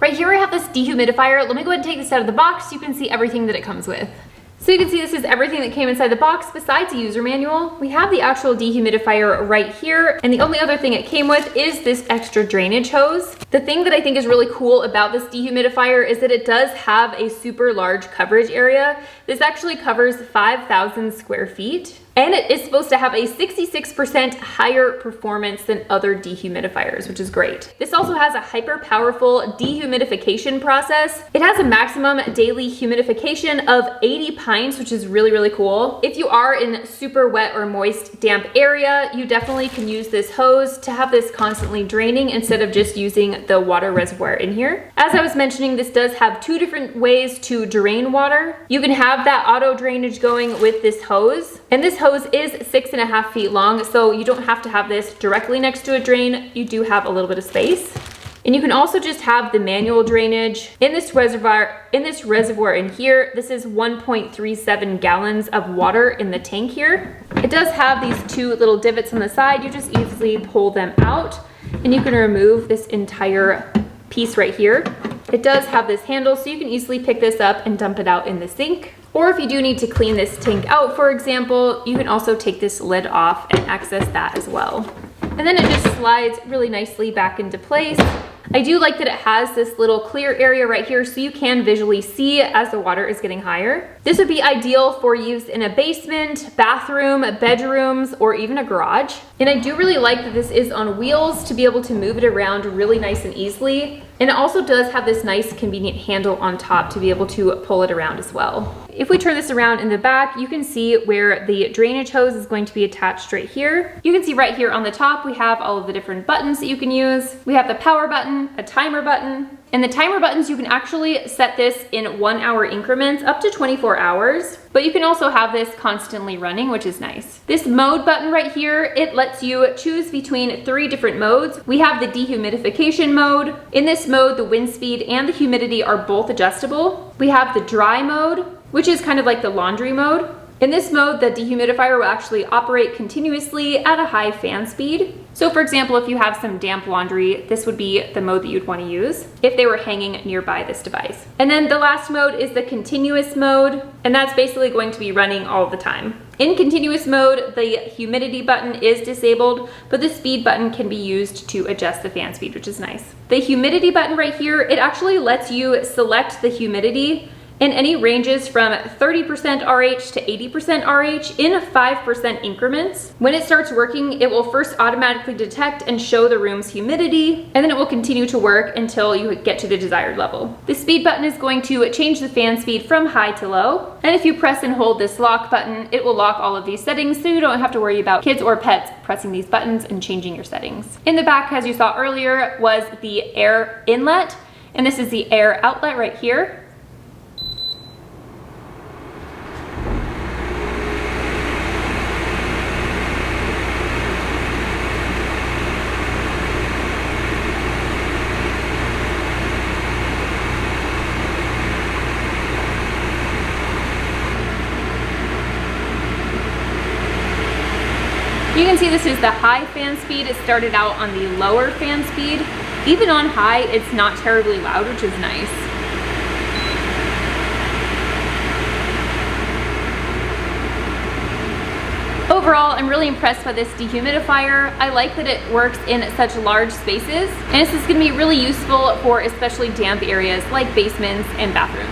Right here I have this dehumidifier. Let me go ahead and take this out of the box so you can see everything that it comes with. So you can see this is everything that came inside the box besides a user manual. We have the actual dehumidifier right here, and the only other thing it came with is this extra drainage hose. The thing that I think is really cool about this dehumidifier is that it does have a super large coverage area. This actually covers 5,000 square feet. And it is supposed to have a 66% higher performance than other dehumidifiers, which is great. This also has a hyper powerful dehumidification process. It has a maximum daily humidification of 80 pints, which is really, really cool. If you are in super wet or moist, damp area, you definitely can use this hose to have this constantly draining instead of just using the water reservoir in here. As I was mentioning, this does have two different ways to drain water. You can have that auto drainage going with this hose, and this hose is 6.5 feet long, so you don't have to have this directly next to a drain. You do have a little bit of space. And you can also just have the manual drainage in this reservoir in here. This is 1.37 gallons of water in the tank here. It does have these two little divots on the side. You just easily pull them out and you can remove this entire piece right here. It does have this handle, so you can easily pick this up and dump it out in the sink. Or if you do need to clean this tank out, for example, you can also take this lid off and access that as well. And then it just slides really nicely back into place. I do like that it has this little clear area right here so you can visually see as the water is getting higher. This would be ideal for use in a basement, bathroom, bedrooms, or even a garage. And I do really like that this is on wheels to be able to move it around really nice and easily. And it also does have this nice convenient handle on top to be able to pull it around as well. If we turn this around in the back, you can see where the drainage hose is going to be attached right here. You can see right here on the top, we have all of the different buttons that you can use. We have the power button, a timer button, and the timer buttons, you can actually set this in 1 hour increments up to 24 hours, but you can also have this constantly running, which is nice. This mode button right here, it lets you choose between 3 different modes. We have the dehumidification mode. In this mode, the wind speed and the humidity are both adjustable. We have the dry mode, which is kind of like the laundry mode. In this mode, the dehumidifier will actually operate continuously at a high fan speed. So for example, if you have some damp laundry, this would be the mode that you'd want to use if they were hanging nearby this device. And then the last mode is the continuous mode, and that's basically going to be running all the time. In continuous mode, the humidity button is disabled, but the speed button can be used to adjust the fan speed, which is nice. The humidity button right here, it actually lets you select the humidity in any ranges from 30% RH to 80% RH in 5% increments. When it starts working, it will first automatically detect and show the room's humidity, and then it will continue to work until you get to the desired level. The speed button is going to change the fan speed from high to low, and if you press and hold this lock button, it will lock all of these settings so you don't have to worry about kids or pets pressing these buttons and changing your settings. In the back, as you saw earlier, was the air inlet, and this is the air outlet right here. You can see this is the high fan speed. It started out on the lower fan speed. Even on high, it's not terribly loud, which is nice. Overall, I'm really impressed by this dehumidifier. I like that it works in such large spaces, and this is going to be really useful for especially damp areas like basements and bathrooms.